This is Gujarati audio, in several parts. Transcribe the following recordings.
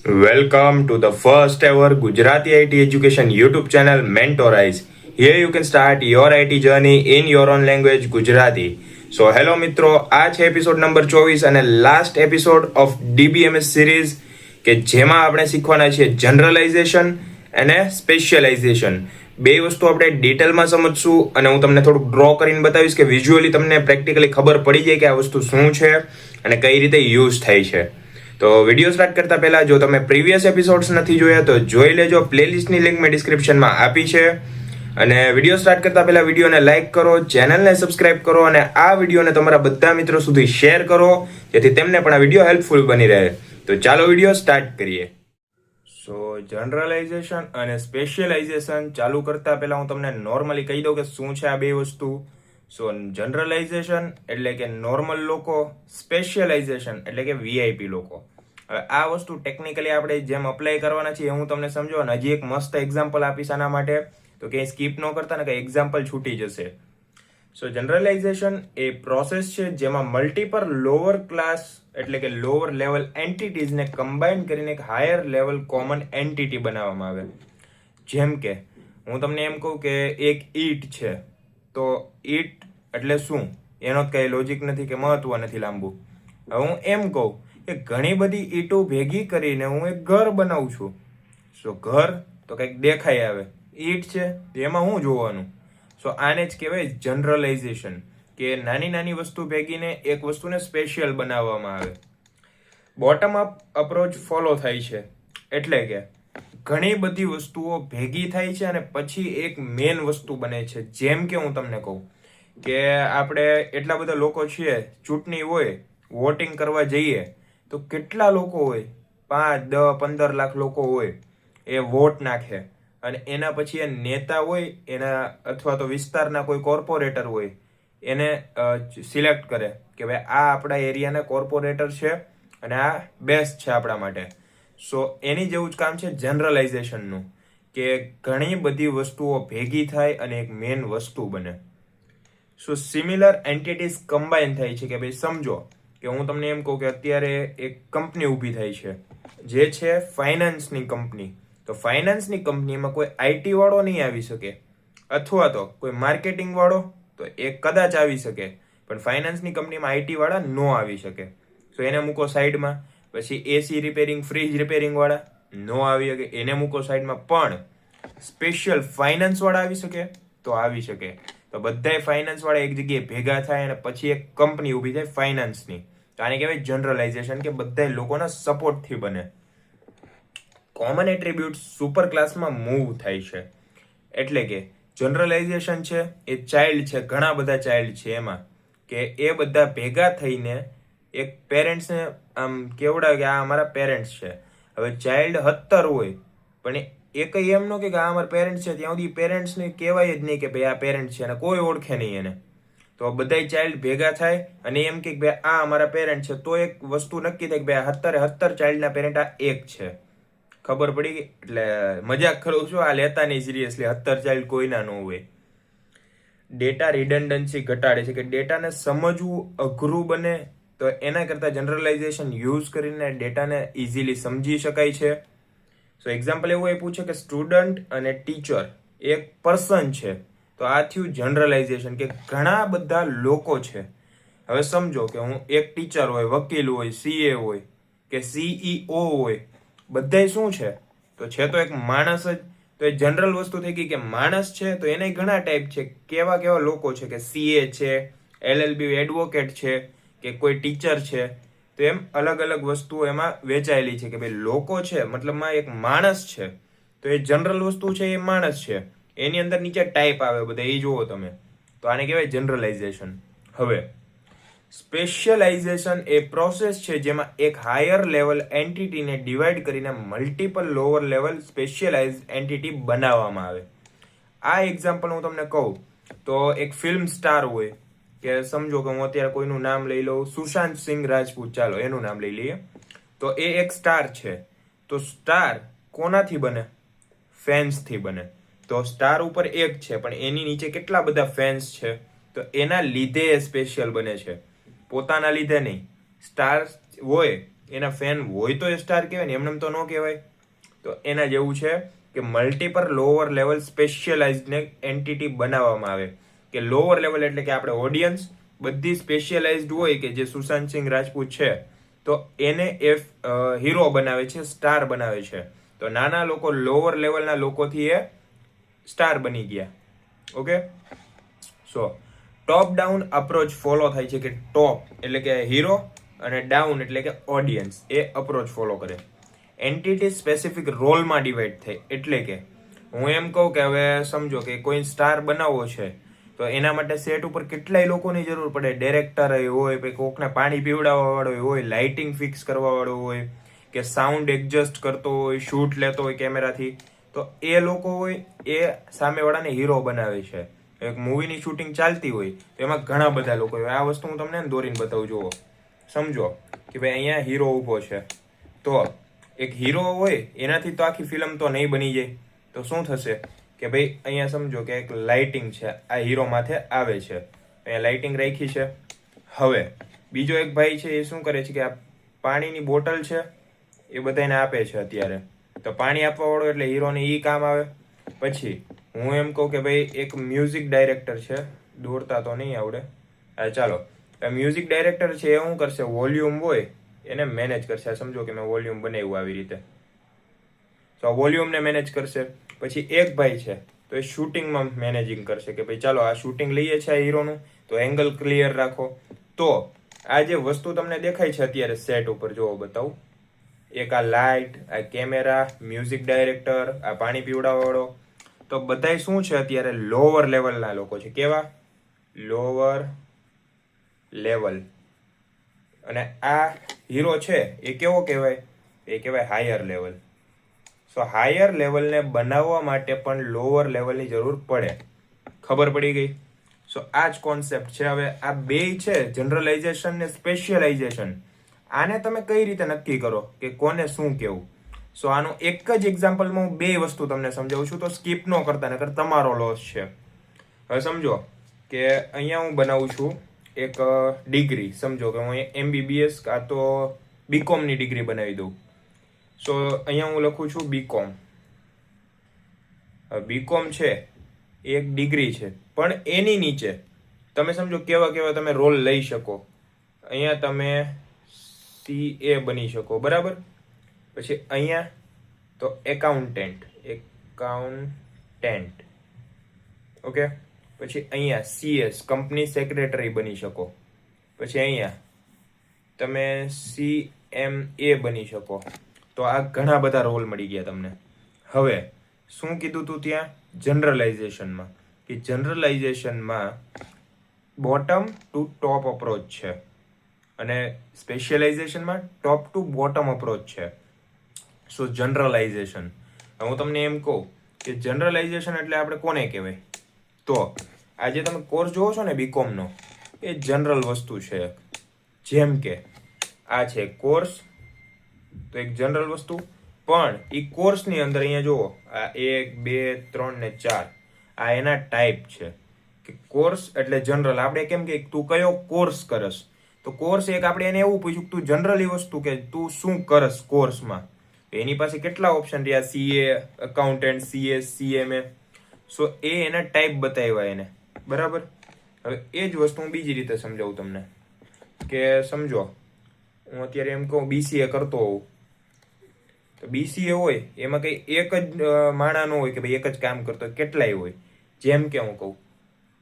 Welcome to the first ever Gujarati IT education YouTube channel Mentorize. Here you can start your IT journey in your own language Gujarati. So hello મિત્રો, આ છે એપિસોડ નંબર 24 અને last episode of DBMS series કે જેમાં આપણે શીખવાના છે જનરલાઇઝેશન અને સ્પેશિયલાઇઝેશન. બે વસ્તુ આપણે ડિટેલમાં સમજશું અને હું તમને થોડુંક ડ્રો કરીને બતાવીશ કે વિઝ્યુઅલી તમને પ્રેક્ટિકલી ખબર પડી જાય કે આ વસ્તુ શું છે અને કઈ રીતે યુઝ થાય છે. તો વિડીયો સ્ટાર્ટ કરતા પહેલા જો તમે પ્રીવિયસ એપિસોડ્સ નથી જોયા તો જોઈ લેજો. પ્લેલિસ્ટની લિંક મેં ડિસ્ક્રિપ્શનમાં આપી છે. અને વિડીયો સ્ટાર્ટ કરતા પહેલા વિડીયોને લાઇક કરો, ચેનલને સબસ્ક્રાઇબ કરો અને આ વિડીયોને તમારા બધા મિત્રો સુધી શેર કરો જેથી તેમને પણ આ વિડીયો હેલ્પફુલ બની રહે. તો ચાલો વિડીયો સ્ટાર્ટ કરીએ. સો જનરલાઇઝેશન અને સ્પેશિયલાઇઝેશન ચાલુ કરતા પહેલા હું તમને નોર્મલી કહી દઉં કે શું છે આ બે વસ્તુ. સો જનરલાઇઝેશન એટલે કે નોર્મલ લોકો, સ્પેશિયલાઇઝેશન એટલે કે વીઆઈપી લોકો. હવે આ વસ્તુ ટેકનિકલી આપણે જેમ અપ્લાય કરવાના છીએ હું તમને સમજો અને હજી એક મસ્ત એક્ઝામ્પલ આપીશ આના માટે, તો ક્યાંય સ્કીપ ન કરતા ને કંઈ એક્ઝામ્પલ છૂટી જશે. સો જનરલાઇઝેશન એ પ્રોસેસ છે જેમાં મલ્ટીપલ લોઅર ક્લાસ એટલે કે લોઅર લેવલ એન્ટિટીઝને કમ્બાઇન કરીને એક હાયર લેવલ કોમન એન્ટિટી બનાવવામાં આવે. જેમ કે હું તમને એમ કહું કે એક ઈટ છે, તો ઈટ એટલે શું એનો કઈ લોજિક નથી કે મહત્વ નથી લાંબુ. હવે હું એમ કહું કે ઘણી બધી ઈંટો ભેગી કરીને હું એક ઘર બનાવું છું. સો ઘર તો કંઈક દેખાય આવે, ઈટ છે એમાં હું જોવાનું. સો આને જ કહેવાય જનરલાઇઝેશન, કે નાની નાની વસ્તુ ભેગીને એક વસ્તુને સ્પેશિયલ બનાવવામાં આવે. બોટમ અપ અપ્રોચ ફોલો થાય છે એટલે કે ઘણી બધી વસ્તુઓ ભેગી થાય છે અને પછી એક મેન વસ્તુ બને છે. જેમ કે હું તમને કહું કે આપણે એટલા બધા લોકો છીએ, ચૂંટણી હોય, વોટિંગ કરવા જઈએ તો કેટલા લોકો હોય, 5, 10, 15 લાખ લોકો હોય, એ વોટ નાખે અને એના પછી એ નેતા હોય એના અથવા તો વિસ્તારના કોઈ કોર્પોરેટર હોય એને સિલેક્ટ કરે કે ભાઈ આ આપણા એરિયાના કોર્પોરેટર છે અને આ બેસ્ટ છે આપણા માટે. સો એની જેવું જ કામ છે જનરલાઇઝેશનનું, કે ઘણી બધી વસ્તુઓ ભેગી થાય અને એક મેન વસ્તુ બને. સો સિમિલર એન્ટિટીઝ કમ્બાઇન થાય છે કે ભાઈ સમજો કે હું તમને એમ કહું કે અત્યારે એક કંપની ઊભી થઈ છે જે છે ફાઇનાન્સની કંપની. તો ફાઇનાન્સની કંપનીમાં કોઈ આઈટી વાળો નહીં આવી શકે, અથવા તો કોઈ માર્કેટિંગ વાળો તો એ કદાચ આવી શકે, પણ ફાઇનાન્સની કંપનીમાં આઈટી વાળા ન આવી શકે. તો એને મૂકો સાઈડમાં. પછી એસી રિપેરિંગ, ફ્રીજ રિપેરિંગ વાળા ન આવી શકે, એને મૂકો સાઈડમાં. પણ સ્પેશિયલ ફાઇનાન્સ વાળા આવી શકે તો આવી શકે. તો બધાય ફાઇનાન્સ વાળા એક જગ્યાએ ભેગા થાય અને પછી એક કંપની ઊભી થાય ફાઇનાન્સની. તો આને કહેવાય જનરલાઇઝેશન, કે બધા લોકોના સપોર્ટથી બને. કોમન એટ્રીબ્યુટ સુપર ક્લાસમાં મૂવ થાય છે. એટલે કે જનરલાઇઝેશન છે એ ચાઇલ્ડ છે, ઘણા બધા ચાઇલ્ડ છે એમાં, કે એ બધા ભેગા થઈને એક પેરેન્ટ્સને આમ કેવડાવે કે આ અમારા પેરેન્ટ્સ છે. હવે ચાઇલ્ડ 17 હોય પણ એ કઈ એમ ન કે આ અમારા પેરેન્ટ્સ છે, ત્યાં સુધી પેરેન્ટ્સને કહેવાય જ નહીં કે ભાઈ આ પેરેન્ટ્સ છે અને કોઈ ઓળખે નહીં એને. તો બધાય ચાઇલ્ડ ભેગા થાય અને એમ કે ભાઈ આ અમારા પેરેન્ટ છે, તો એક વસ્તુ નક્કી થાય કે ભાઈ 17 ચાઇલ્ડના પેરેન્ટ આ એક છે. ખબર પડી ગઈ? એટલે મજાક કરું છું, આ લેતા નહીં સિરિયસલી. 17 ચાઇલ્ડ કોઈના ન હોય. ડેટા રિડન્ડન્સી ઘટાડે છે, કે ડેટાને સમજવું અઘરું બને તો એના કરતા જનરલાઇઝેશન યુઝ કરીને ડેટાને ઇઝીલી સમજી શકાય છે. સો એક્ઝામ્પલ એવું આપ્યું છે કે સ્ટુડન્ટ અને ટીચર એક પર્સન છે, તો આ થયું જનરલાઇઝેશન, કે ઘણા બધા લોકો છે. હવે સમજો કે હું એક ટીચર હોય, વકીલ હોય, સીએ હોય કે સીઈઓ હોય, બધાય શું છે તો છે તો એક માણસ જ. તો એ જનરલ વસ્તુ થઈ ગઈ કે માણસ છે તો એને ઘણા ટાઈપ છે. કેવા કેવા લોકો છે કે સીએ છે, એલએલબી એડવોકેટ છે, કે કોઈ ટીચર છે. તો એમ અલગ અલગ વસ્તુઓ એમાં વેચાયેલી છે કે ભાઈ લોકો છે મતલબમાં એક માણસ છે. તો એ જનરલ વસ્તુ છે, એ માણસ છે. એની અંદર નીચે ટાઈપ આવે બધા, એ જુઓ તમે. તો આને કહેવાય જનરલાઇઝેશન. હવે સ્પેશિયલાઇઝેશન એ પ્રોસેસ છે જેમાં એક હાયર લેવલ એન્ટિટીને ડિવાઈડ કરીને multiple lower level specialise entity બનાવવામાં આવે. આ એક્ઝામ્પલ હું તમને કહું તો એક ફિલ્મ સ્ટાર હોય, કે સમજો કે હું અત્યારે કોઈનું નામ લઈ લઉં, સુશાંત સિંહ રાજપૂત, ચાલો એનું નામ લઈ લઈએ. તો એ એક સ્ટાર છે. તો સ્ટાર કોનાથી બને? ફેન્સથી બને. તો સ્ટાર ઉપર એક છે પણ એની નીચે કેટલા બધા ફેન્સ છે, તો એના લીધે એ સ્પેશિયલ બને છે, પોતાના લીધે નહીં. સ્ટાર હોય એના ફેન હોય તો એ સ્ટાર કહેવાય ને, એમને તો ન કહેવાય. તો એના જેવું છે કે મલ્ટીપલ લોઅર લેવલ સ્પેશિયલાઇઝને એન્ટિટી બનાવવામાં આવે. કે લોઅર લેવલ એટલે કે આપણે ઓડિયન્સ બધી સ્પેશિયલાઇઝડ હોય, કે જે સુશાંત સિંહ રાજપૂત છે તો એને એ હીરો બનાવે છે, સ્ટાર બનાવે છે. તો નાના લોકો, લોઅર લેવલના લોકોથી એ સ્ટાર બની ગયા. ઓકે, સો ટોપ ડાઉન અપ્રોચ ફોલો થાય છે, કે ટોપ એટલે કે હીરો અને ડાઉન એટલે કે ઓડિયન્સ એ અપ્રોચ ફોલો કરે. એન્ટિટી સ્પેસિફિક રોલમાં ડિવાઈડ થાય. એટલે કે હું એમ કહું કે હવે સમજો કે કોઈ સ્ટાર બનાવવો છે તો એના માટે સેટ ઉપર કેટલાય લોકોની જરૂર પડે. ડિરેક્ટર હોય, પછી કોકને પાણી પીવડાવવા વાળો હોય, લાઇટિંગ ફિક્સ કરવા વાળો હોય, કે સાઉન્ડ એડજસ્ટ કરતો હોય, શૂટ લેતો હોય કેમેરાથી. તો એ લોકો હોય એ સામેવાળાને હીરો બનાવે છે. એક મૂવીની શૂટિંગ ચાલતી હોય તો એમાં ઘણા બધા લોકો હોય. આ વસ્તુ હું તમને દોરીને બતાવું. જુઓ, સમજો કે ભાઈ અહીંયા હીરો ઊભો છે, તો એક હીરો હોય એનાથી તો આખી ફિલ્મ તો નહીં બની જાય. તો શું થશે કે ભાઈ અહીંયા સમજો કે એક લાઇટિંગ છે, આ હીરો માથે આવે છે, અહીંયા લાઇટિંગ રાખી છે. હવે બીજો એક ભાઈ છે એ શું કરે છે કે આ પાણીની બોટલ છે એ બધાને આપે છે અત્યારે. તો પાણી આપવા વાળો એટલે હીરોને ઈ કામ આવે. પછી હું એમ કહું કે ભાઈ એક મ્યુઝિક ડાયરેક્ટર છે, દોરતા તો નહીં આવડે, ચાલો મ્યુઝિક ડાયરેક્ટર છે એ શું કરશે, વોલ્યુમ હોય એને મેનેજ કરશે. સમજો કે મેં વોલ્યુમ બનાવ્યું આવી રીતે, તો આ વોલ્યુમને મેનેજ કરશે. પછી એક ભાઈ છે તો એ શૂટિંગમાં મેનેજિંગ કરશે, કે ભાઈ ચાલો આ શૂટિંગ લઈએ છીએ આ હીરોનું, તો એંગલ ક્લિયર રાખો. તો આ જે વસ્તુ તમને દેખાય છે અત્યારે સેટ ઉપર, જોવો બતાવું, એક આ લાઇટ, આ કેમેરા, મ્યુઝિક ડાયરેક્ટર, આ પાણી પીવડાવવા વાળો, તો બધાય શું છે અત્યારે લોઅર લેવલના લોકો છે. કેવા? Lower level. અને આ હીરો છે એ કેવો કહેવાય? એ કહેવાય હાયર લેવલ. સો હાયર લેવલને બનાવવા માટે પણ લોઅર લેવલની જરૂર પડે. ખબર પડી ગઈ? સો આ જ કોન્સેપ્ટ છે. હવે આ બે છે, જનરલાઇઝેશન ને સ્પેશિયલાઇઝેશન. આને તમે કઈ રીતે નક્કી કરો કે કોને શું કેવું? સો આનું એક જ એક્ઝામ્પલમાં હું બે વસ્તુ તમને સમજાવું છું, તો સ્કીપ ન કરતા, નકર તમારો લોસ છે. હવે સમજો કે અહીંયા હું બનાવું છું એક ડિગ્રી. સમજો કે હું MBBS કાં તો બીકોમની ડિગ્રી બનાવી દઉં. સો અહીંયા હું લખું છું બીકોમ. બીકોમ છે એક ડિગ્રી છે, પણ એની નીચે તમે સમજો કેવા કેવા તમે રોલ લઈ શકો. અહીંયા તમે CA બની શકો, બરાબર. પછી અહીંયા તો એકાઉન્ટન્ટ. ઓકે. પછી અહીંયા CS કંપની સેક્રેટરી બની શકો. પછી અહીંયા તમે CMA બની શકો. તો આ ઘણા બધા રોલ મળી ગયા તમને. હવે શું કીધું તું ત્યાં? જનરલાઇઝેશનમાં, કે જનરલાઇઝેશનમાં બોટમ ટુ ટોપ અપ્રોચ છે અને સ્પેશિયલાઇઝેશનમાં ટોપ ટુ બોટમ અપ્રોચ છે. સો જનરલાઇઝેશન, હું તમને એમ કહું કે જનરલાઇઝેશન એટલે આપણે કોને કહેવાય? તો આ જે તમે કોર્સ જોવો છો ને બીકોમનો, એ જનરલ વસ્તુ છે. જેમ કે આ છે કોર્સ, તો એક જનરલ વસ્તુ. પણ એ કોર્સની અંદર અહીંયા જુઓ, આ 1 2 3 ને 4 આ એના ટાઈપ છે. કે કોર્સ એટલે જનરલ. આપણે કેમ કે તું કયો કોર્સ કરસ, તો કોર્સ એક આપણે એને એવું પૂછ્યું તું જનરલી વસ્તુ કે તું શું કરસ કોર્સમાં, એની પાસે કેટલા ઓપ્શન રહ્યા? CA, accountant, CS, CMA. સો એ એના ટાઈપ બતાવ્યા એને, બરાબર. હવે એ જ વસ્તુ હું બીજી રીતે સમજાવું તમને. કે સમજો હું અત્યારે એમ કહું BCA કરતો હોઉં, તો BCA હોય એમાં કઈ એક જ માણા ન હોય કે ભાઈ એક જ કામ કરતો હોય, કેટલાય હોય. જેમ કે હું કહું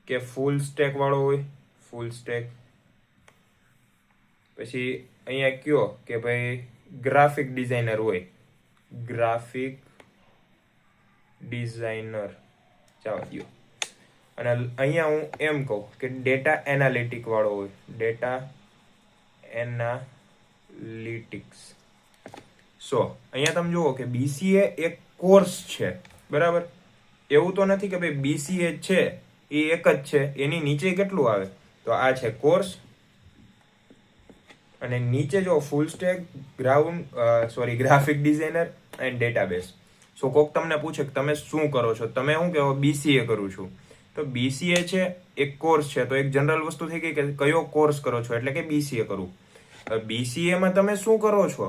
કે ફૂલ સ્ટેક વાળો હોય, ફૂલ સ્ટેક. પછી અહીંયા કયો કે ભાઈ ગ્રાફિક ડિઝાઇનર હોય, ગ્રાફિક ડિઝાઇનર, ચાલો દો. અને અહીંયા હું એમ કહું કે ડેટા એનાલિટિક વાળો હોય, ડેટા એનાલિટિક્સ. સો અહીંયા તમે જુઓ કે BCA એક કોર્સ છે, બરાબર. એવું તો નથી કે ભાઈ BCA છે એ એક જ છે, એની નીચે કેટલું આવે? તો આ છે કોર્સ, અને નીચે જો full stack, graphic designer and database. So કોક તમને પૂછે કે તમે શું કરો છો, તમે શું કહેવો? BCA કરું છું. તો BCA છે એક કોર્સ છે, તો એક જનરલ વસ્તુ થઈ ગઈ કે કયો કોર્સ કરો છો, એટલે કે BCA કરું. બીસીએમાં તમે શું કરો છો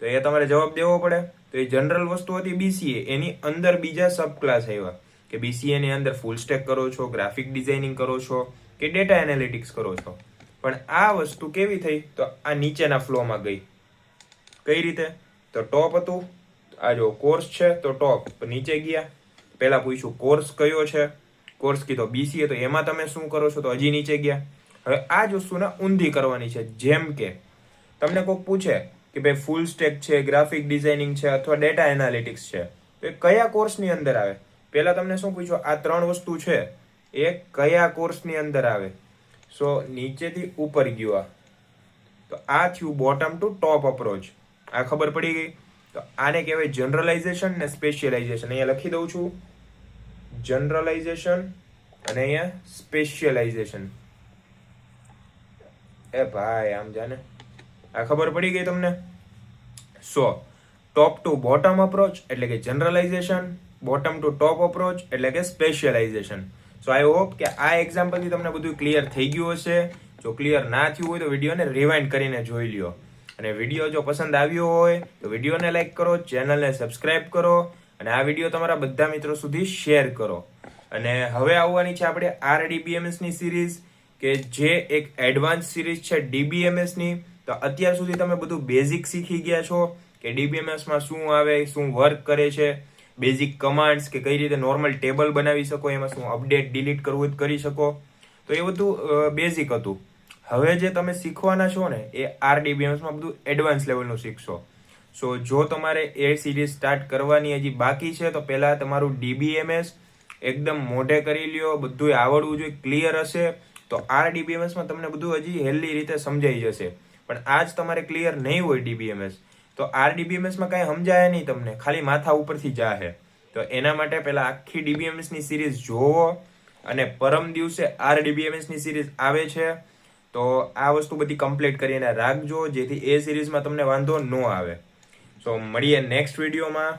તો એ તમારે જવાબ દેવો પડે. તો એ જનરલ વસ્તુ હતી બીસીએ. એની અંદર બીજા સબ ક્લાસ આવ્યા કે બીસીએ ની અંદર ફૂલ સ્ટેક કરો છો, ગ્રાફિક ડિઝાઇનિંગ કરો છો કે ડેટા એનાલિટિક્સ કરો છો. પણ આ વસ્તુ કેવી થઈ તો આ નીચેના ફ્લોમાં ગઈ. કઈ રીતે? તો ટોપ હતું, આ જો કોર્સ છે તો ટોપ, નીચે ગયા. પહેલા પૂછ્યું કોર્સ કયો છે, કોર્સ કીધો બીસીએ, તો એમાં તમે શું કરો છો તો હજી નીચે ગયા. હવે આ જ વસ્તુને ઊંધી કરવાની છે. જેમ કે તમને કોઈક પૂછે કે ભાઈ ફૂલ સ્ટેક છે, ગ્રાફિક ડિઝાઇનિંગ છે અથવા ડેટા એનાલિટિક્સ છે, તો એ કયા કોર્સની અંદર આવે? પહેલા તમને શું પૂછ્યું? આ 3 વસ્તુ છે એ કયા કોર્સની અંદર આવે? સો નીચેથી ઉપર ગયો. તો આ થયું બોટમ ટુ ટોપ અપ્રોચ. આ ખબર પડી ગઈ. તો આને કહેવાય જનરલાઇઝેશન ને સ્પેશિયલાઇઝેશન. અહીંયા લખી દઉં છું, જનરલાઇઝેશન અને અહીંયા સ્પેશિયલાઇઝેશન. એ ભાઈ આમ જાને, આ ખબર પડી ગઈ તમને? સો ટોપ ટુ બોટમ અપ્રોચ એટલે કે જનરલાઇઝેશન, બોટમ ટુ ટોપ અપ્રોચ એટલે કે સ્પેશિયલાઇઝેશન. સો આઈ હોપ કે આ એક્ઝામ્પલથી તમને બધું ક્લિયર થઈ ગયું હશે. જો ક્લિયર ના થયું હોય તો વિડીયોને રિવાઇન્ડ કરીને જોઈ લ્યો. અને વિડીયો જો પસંદ આવ્યો હોય તો વિડીયોને લાઈક કરો, ચેનલને સબસ્ક્રાઇબ કરો અને આ વિડીયો તમારા બધા મિત્રો સુધી શેર કરો. અને હવે આવવાની છે આપણે RDBMS ની સિરીઝ, કે જે એક એડવાન્સ સિરીઝ છે DBMS ની. તો અત્યાર સુધી તમે બધું બેઝિક શીખી ગયા છો કે DBMS માં શું આવે, શું વર્ક કરે છે, બેઝિક કમાન્ડ્સ કે કઈ રીતે નોર્મલ ટેબલ બનાવી શકો, એમાં શું અપડેટ ડિલીટ કરવું હોય કરી શકો. તો એ બધું બેઝિક હતું. હવે જે તમે શીખવાના છો ને એ RDBMS માં બધું એડવાન્સ લેવલનું શીખશો. સો જો તમારે એ સિરીઝ સ્ટાર્ટ કરવાની હજી બાકી છે તો પહેલા તમારું DBMS એકદમ મોઢે કરી લ્યો, બધું આવડવું જોઈએ, ક્લિયર હશે તો RDBMS માં તમને બધું હજી હેલ્ધી રીતે સમજાઈ જશે. પણ આજ તમારે ક્લિયર નહીં હોય DBMS તો RDBMS માં કાંઈ સમજાય નહીં તમને, ખાલી માથા ઉપરથી જાહે. તો એના માટે પહેલા આખી DBMS ની સિરીઝ જોવો અને પરમ દિવસે RDBMS ની સિરીઝ આવે છે તો આ વસ્તુ બધી કમ્પ્લીટ કરીને રાખજો જેથી એ સિરીઝમાં તમને વાંધો ન આવે. સો મળીએ નેક્સ્ટ વિડીયોમાં.